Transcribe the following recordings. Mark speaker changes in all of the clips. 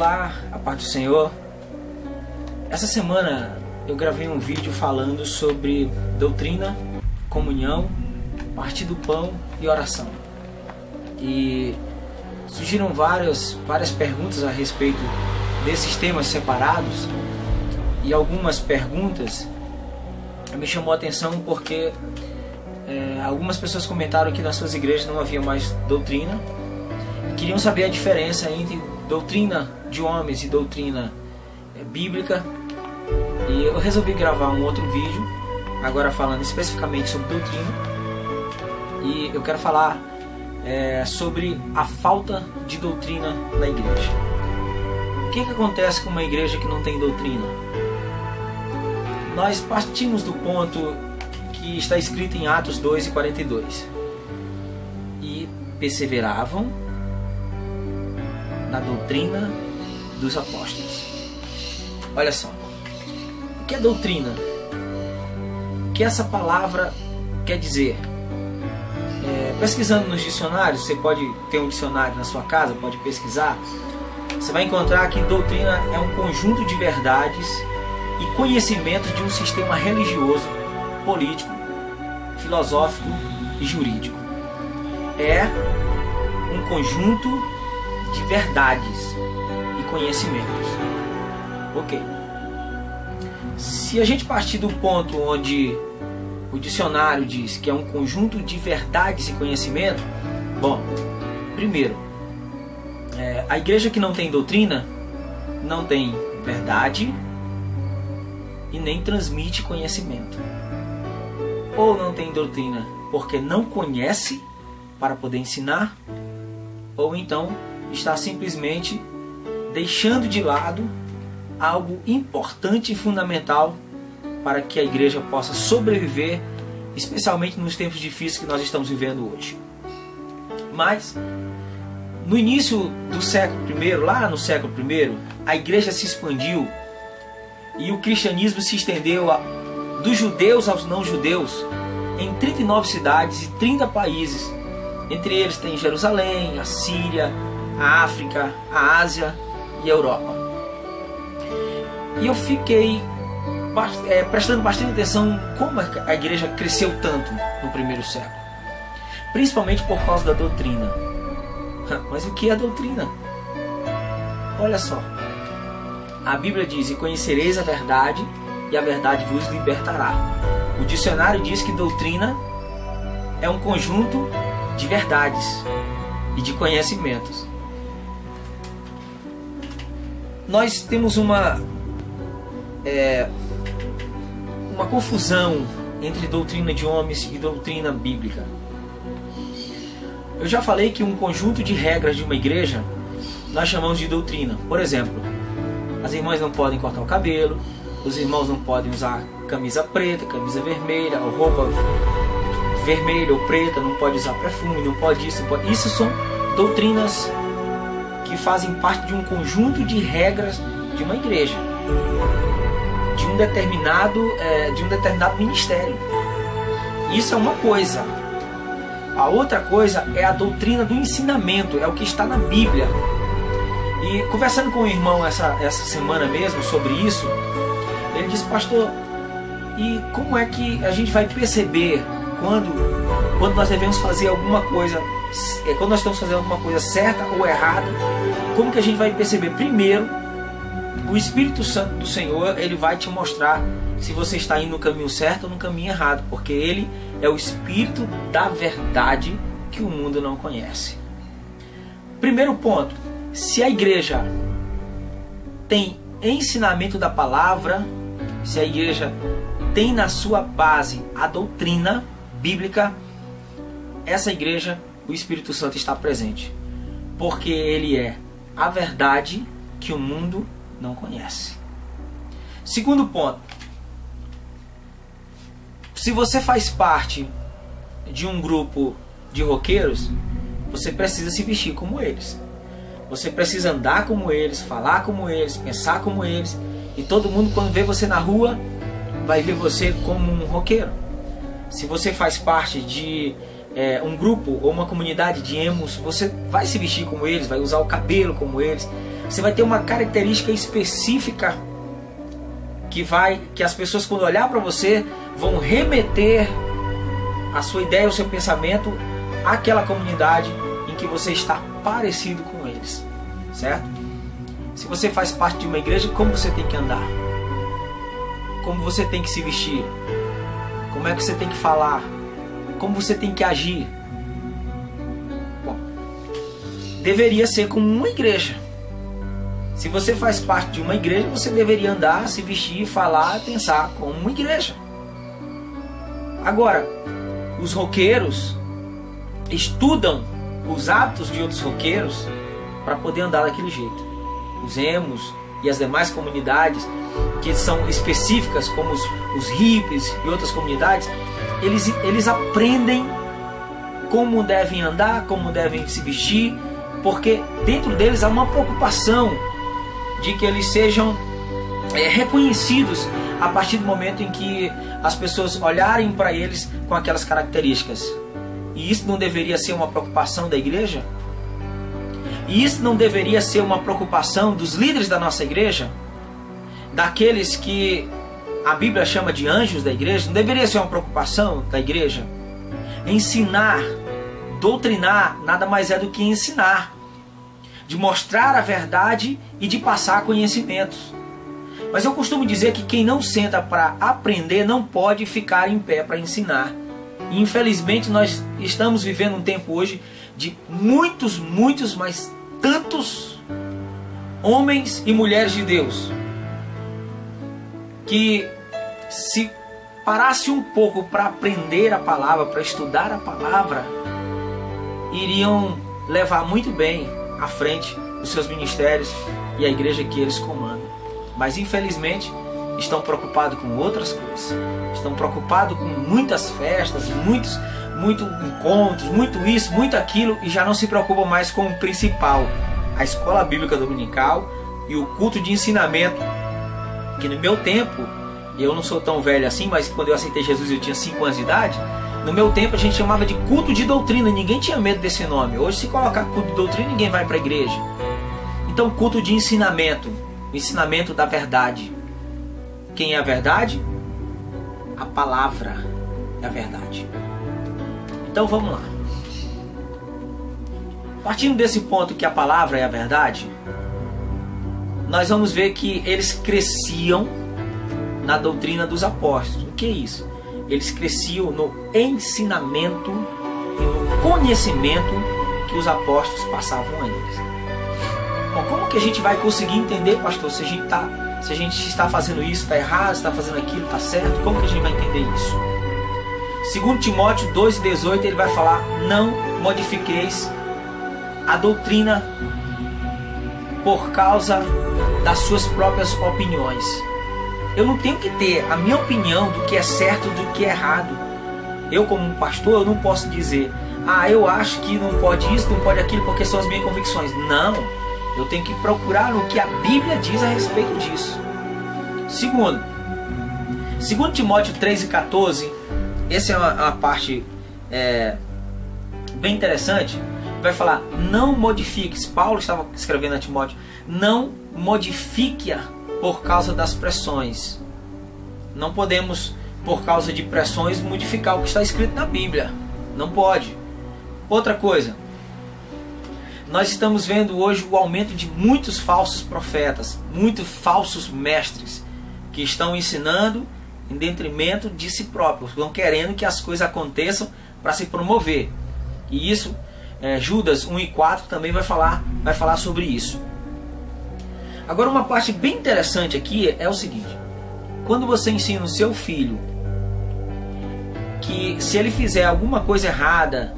Speaker 1: Olá, a paz do Senhor. Essa semana eu gravei um vídeo falando sobre doutrina, comunhão, partir do pão e oração. E surgiram várias perguntas a respeito desses temas separados, e algumas perguntas me chamou a atenção porque algumas pessoas comentaram que nas suas igrejas não havia mais doutrina e queriam saber a diferença entre doutrina de homens e doutrina bíblica. E eu resolvi gravar um outro vídeo, agora falando especificamente sobre doutrina, e eu quero falar sobre a falta de doutrina na igreja. O que acontece com uma igreja que não tem doutrina? Nós partimos do ponto que está escrito em Atos 2:42. E perseveravam na doutrina dos apóstolos. Olha só, o que é doutrina? O que essa palavra quer dizer? Pesquisando nos dicionários, você pode ter um dicionário na sua casa, pode pesquisar. Você vai encontrar que doutrina é um conjunto de verdades e conhecimentos de um sistema religioso, político, filosófico e jurídico. É um conjunto de verdades e conhecimentos. Ok. Se a gente partir do ponto onde o dicionário diz que é um conjunto de verdades e conhecimento, bom, primeiro, a igreja que não tem doutrina não tem verdade e nem transmite conhecimento. Ou não tem doutrina porque não conhece para poder ensinar, ou então está simplesmente deixando de lado algo importante e fundamental para que a igreja possa sobreviver, especialmente nos tempos difíceis que nós estamos vivendo hoje. Mas no início do século I, lá no século I, a igreja se expandiu e o cristianismo se estendeu dos judeus aos não-judeus em 39 cidades e 30 países. Entre eles tem Jerusalém, a Síria, a África, a Ásia e a Europa. E eu fiquei prestando bastante atenção como a igreja cresceu tanto no primeiro século, principalmente por causa da doutrina. Mas o que é a doutrina? Olha só, a Bíblia diz: e conhecereis a verdade, e a verdade vos libertará. O dicionário diz que doutrina é um conjunto de verdades e de conhecimentos. Nós temos uma confusão entre doutrina de homens e doutrina bíblica. Eu já falei que um conjunto de regras de uma igreja nós chamamos de doutrina. Por exemplo, as irmãs não podem cortar o cabelo, os irmãos não podem usar camisa preta, camisa vermelha, ou roupa vermelha ou preta, não pode usar perfume, não pode isso, não pode... Isso são doutrinas que fazem parte de um conjunto de regras de uma igreja, de um determinado ministério. Isso é uma coisa. A outra coisa é a doutrina do ensinamento, é o que está na Bíblia. E conversando com o irmão essa semana mesmo sobre isso, ele disse: pastor, e como é que a gente vai perceber quando nós devemos fazer alguma coisa, quando nós estamos fazendo alguma coisa certa ou errada? Como que a gente vai perceber? Primeiro, o Espírito Santo do Senhor, ele vai te mostrar se você está indo no caminho certo ou no caminho errado, porque ele é o Espírito da verdade que o mundo não conhece. Primeiro ponto: se a igreja tem ensinamento da palavra, se a igreja tem na sua base a doutrina bíblica, essa igreja, o Espírito Santo está presente, porque ele é a verdade que o mundo não conhece. Segundo ponto: se você faz parte de um grupo de roqueiros, você precisa se vestir como eles. Você precisa andar como eles, falar como eles, pensar como eles. E todo mundo, quando vê você na rua, vai ver você como um roqueiro. Se você faz parte de um grupo ou uma comunidade de emos, você vai se vestir como eles, vai usar o cabelo como eles. Você vai ter uma característica específica que as pessoas, quando olhar para você, vão remeter a sua ideia, o seu pensamento àquela comunidade em que você está parecido com eles, certo? Se você faz parte de uma igreja, como você tem que andar? Como você tem que se vestir? Como é que você tem que falar? Como você tem que agir? Bom, deveria ser como uma igreja. Se você faz parte de uma igreja, você deveria andar, se vestir, falar, pensar como uma igreja. Agora, os roqueiros estudam os hábitos de outros roqueiros para poder andar daquele jeito. Os emos e as demais comunidades que são específicas, como os hippies e outras comunidades, eles aprendem como devem andar, como devem se vestir, porque dentro deles há uma preocupação de que eles sejam reconhecidos a partir do momento em que as pessoas olharem para eles com aquelas características. E isso não deveria ser uma preocupação da igreja? E isso não deveria ser uma preocupação dos líderes da nossa igreja? Daqueles que a Bíblia chama de anjos da igreja? Não deveria ser uma preocupação da igreja? Ensinar, doutrinar, nada mais é do que ensinar, de mostrar a verdade e de passar conhecimentos. Mas eu costumo dizer que quem não senta para aprender não pode ficar em pé para ensinar. E infelizmente nós estamos vivendo um tempo hoje de muitos, mas tantos homens e mulheres de Deus que, se parasse um pouco para aprender a palavra, para estudar a palavra, iriam levar muito bem à frente os seus ministérios e a igreja que eles comandam. Mas infelizmente estão preocupados com outras coisas. Estão preocupados com muitas festas, muitos encontros, muito isso, muito aquilo, e já não se preocupam mais com o principal, a escola bíblica dominical e o culto de ensinamento, que no meu tempo, e eu não sou tão velho assim, mas quando eu aceitei Jesus eu tinha 5 anos de idade, no meu tempo a gente chamava de culto de doutrina, ninguém tinha medo desse nome. Hoje, se colocar culto de doutrina, ninguém vai para a igreja. Então, culto de ensinamento, o ensinamento da verdade. Quem é a verdade? A palavra é a verdade. Então vamos lá. Partindo desse ponto que a palavra é a verdade, nós vamos ver que eles cresciam na doutrina dos apóstolos. O que é isso? Eles cresciam no ensinamento e no conhecimento que os apóstolos passavam a eles. Bom, como que a gente vai conseguir entender, pastor, se a gente está fazendo isso, está errado, está fazendo aquilo, está certo? Como que a gente vai entender isso? Segundo Timóteo 2,18, ele vai falar: não modifiqueis a doutrina por causa das suas próprias opiniões. Eu não tenho que ter a minha opinião do que é certo e do que é errado. Eu, como um pastor, eu não posso dizer: eu acho que não pode isso, não pode aquilo, porque são as minhas convicções. Não, eu tenho que procurar o que a Bíblia diz a respeito disso. Segundo Timóteo 3,14, essa é uma parte bem interessante. Vai falar: não modifiques. Paulo estava escrevendo a Timóteo: não modifique-a por causa das pressões. Não podemos, por causa de pressões, modificar o que está escrito na Bíblia. Não pode. Outra coisa, nós estamos vendo hoje o aumento de muitos falsos profetas, muitos falsos mestres, que estão ensinando em detrimento de si próprios, estão querendo que as coisas aconteçam para se promover. E isso, Judas 1:4 também vai falar sobre isso. Agora, uma parte bem interessante aqui é o seguinte: quando você ensina o seu filho que, se ele fizer alguma coisa errada,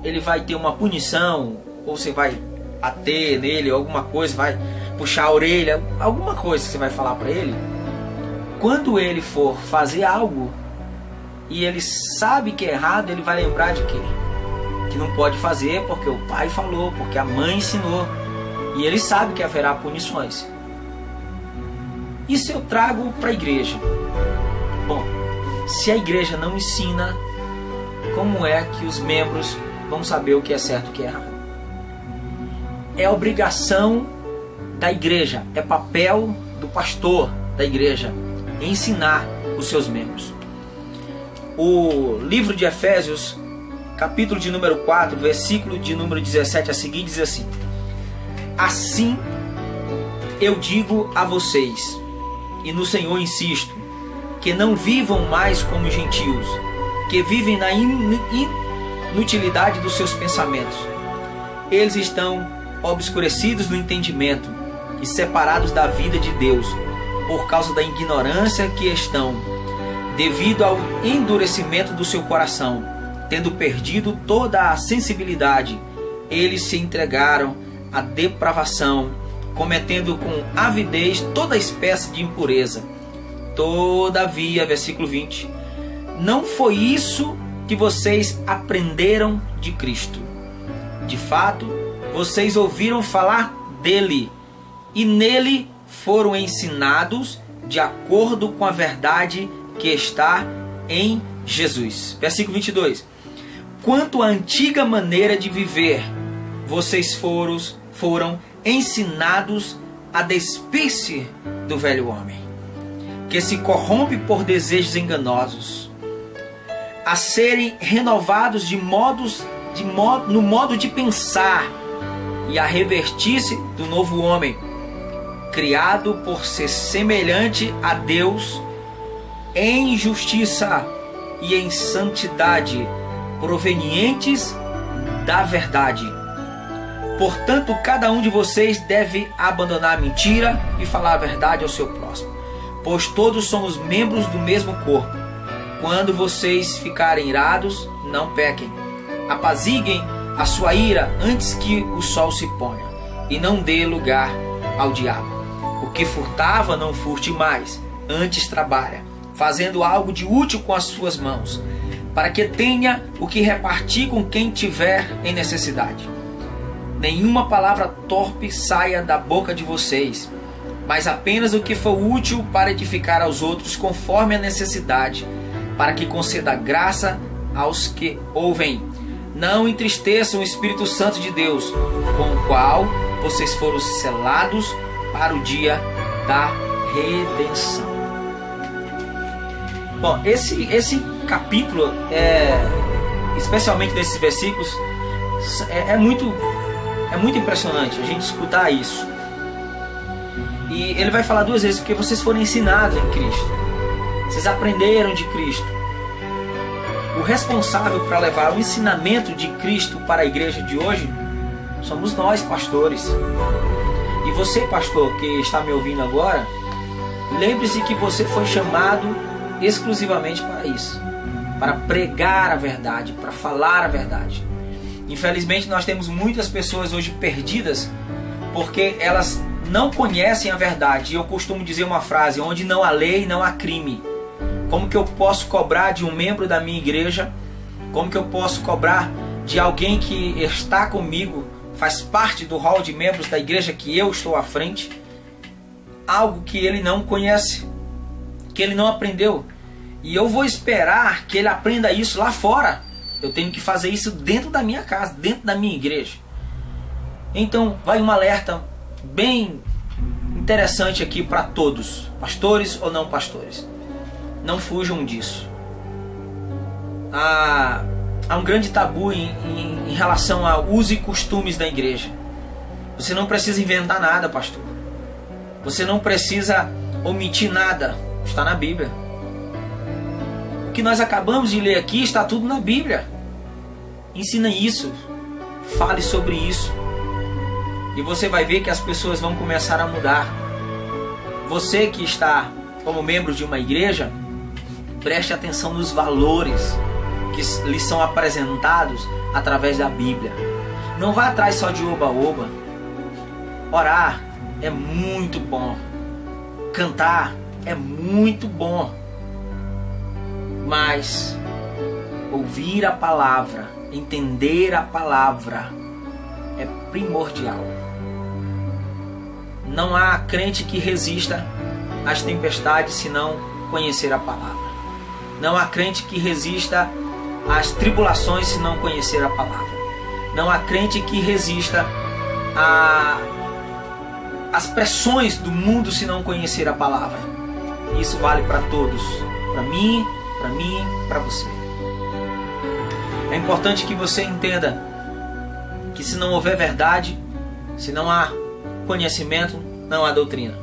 Speaker 1: ele vai ter uma punição, ou você vai bater nele, ou alguma coisa, vai puxar a orelha, alguma coisa que você vai falar para ele, quando ele for fazer algo e ele sabe que é errado, ele vai lembrar de quê? Que não pode fazer porque o pai falou, porque a mãe ensinou, e ele sabe que haverá punições. Isso eu trago para a igreja. Bom, se a igreja não ensina como é que os membros vão saber o que é certo e o que é errado? É obrigação da igreja, é papel do pastor da igreja ensinar os seus membros. O livro de Efésios, capítulo de número 4, versículo de número 17 a seguir, diz assim: assim eu digo a vocês, e no Senhor insisto, que não vivam mais como gentios, que vivem na inutilidade dos seus pensamentos. Eles estão obscurecidos no entendimento e separados da vida de Deus, por causa da ignorância que estão, devido ao endurecimento do seu coração. Tendo perdido toda a sensibilidade, eles se entregaram à depravação, cometendo com avidez toda espécie de impureza. Todavia, versículo 20, não foi isso que vocês aprenderam de Cristo. De fato, vocês ouviram falar dele e nele foram ensinados de acordo com a verdade que está em Jesus. Versículo 22. Quanto à antiga maneira de viver, vocês foram ensinados a despir-se do velho homem, que se corrompe por desejos enganosos, a serem renovados no modo de pensar e a revestir-se do novo homem, criado por ser semelhante a Deus em justiça e em santidade, provenientes da verdade. Portanto, cada um de vocês deve abandonar a mentira e falar a verdade ao seu próximo, pois todos somos membros do mesmo corpo. Quando vocês ficarem irados, não pequem. Apaziguem a sua ira antes que o sol se ponha, e não dê lugar ao diabo. O que furtava, não furte mais, antes trabalha, fazendo algo de útil com as suas mãos, para que tenha o que repartir com quem tiver em necessidade. Nenhuma palavra torpe saia da boca de vocês, mas apenas o que for útil para edificar aos outros conforme a necessidade, para que conceda graça aos que ouvem. Não entristeçam o Espírito Santo de Deus, com o qual vocês foram selados para o dia da redenção. Bom, esse capítulo, especialmente nesses versículos, é muito impressionante a gente escutar isso. E ele vai falar duas vezes, porque vocês foram ensinados em Cristo, vocês aprenderam de Cristo. O responsável para levar o ensinamento de Cristo para a igreja de hoje somos nós, pastores. E você, pastor, que está me ouvindo agora, lembre-se que você foi chamado exclusivamente para isso, para pregar a verdade, para falar a verdade. Infelizmente, nós temos muitas pessoas hoje perdidas porque elas não conhecem a verdade. E eu costumo dizer uma frase: onde não há lei, não há crime. Como que eu posso cobrar de um membro da minha igreja? Como que eu posso cobrar de alguém que está comigo, faz parte do hall de membros da igreja que eu estou à frente, algo que ele não conhece, que ele não aprendeu? E eu vou esperar que ele aprenda isso lá fora? Eu tenho que fazer isso dentro da minha casa, dentro da minha igreja. Então vai um alerta bem interessante aqui para todos, pastores ou não pastores. Não fujam disso. Há um grande tabu em relação a usos e costumes da igreja. Você não precisa inventar nada, pastor. Você não precisa omitir nada. Está na Bíblia. O que nós acabamos de ler aqui está tudo na Bíblia. Ensina isso. Fale sobre isso. E você vai ver que as pessoas vão começar a mudar. Você que está como membro de uma igreja, preste atenção nos valores que lhes são apresentados através da Bíblia. Não vá atrás só de oba-oba. Orar é muito bom. Cantar é muito bom. Mas ouvir a palavra, entender a palavra é primordial. Não há crente que resista às tempestades se não conhecer a palavra. Não há crente que resista às tribulações se não conhecer a palavra. Não há crente que resista às pressões do mundo se não conhecer a palavra. Isso vale para todos, para mim, para você. É importante que você entenda que se não houver verdade, se não há conhecimento, não há doutrina.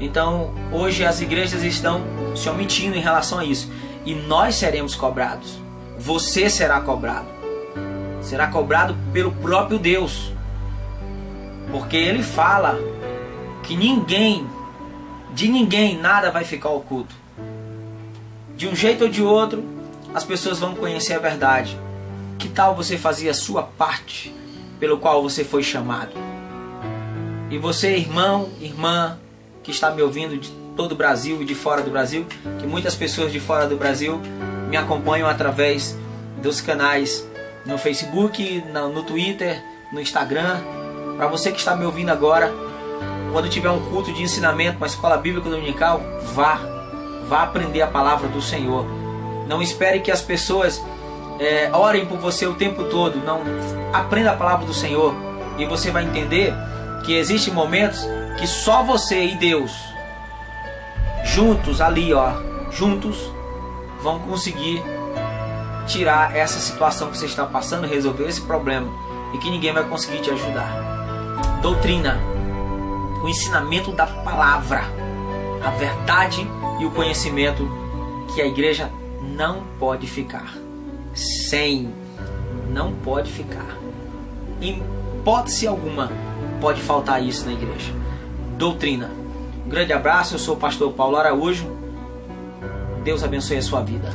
Speaker 1: Então, hoje as igrejas estão se omitindo em relação a isso. E nós seremos cobrados. Você será cobrado. Será cobrado pelo próprio Deus. Porque Ele fala que de ninguém nada vai ficar oculto. De um jeito ou de outro, as pessoas vão conhecer a verdade. Que tal você fazer a sua parte pelo qual você foi chamado? E você, irmão, irmã, que está me ouvindo de todo o Brasil e de fora do Brasil, que muitas pessoas de fora do Brasil me acompanham através dos canais no Facebook, no Twitter, no Instagram. Para você que está me ouvindo agora, quando tiver um culto de ensinamento, uma escola bíblica dominical, vá aprender a palavra do Senhor. Não espere que as pessoas orem por você o tempo todo. Não, aprenda a palavra do Senhor e você vai entender que existem momentos que só você e Deus juntos vão conseguir tirar essa situação que você está passando, resolver esse problema, e que ninguém vai conseguir te ajudar. Doutrina, o ensinamento da palavra, a verdade e o conhecimento que a igreja não pode ficar sem, não pode ficar. Em hipótese alguma pode faltar isso na igreja. Doutrina. Um grande abraço, eu sou o pastor Paulo Araújo. Deus abençoe a sua vida.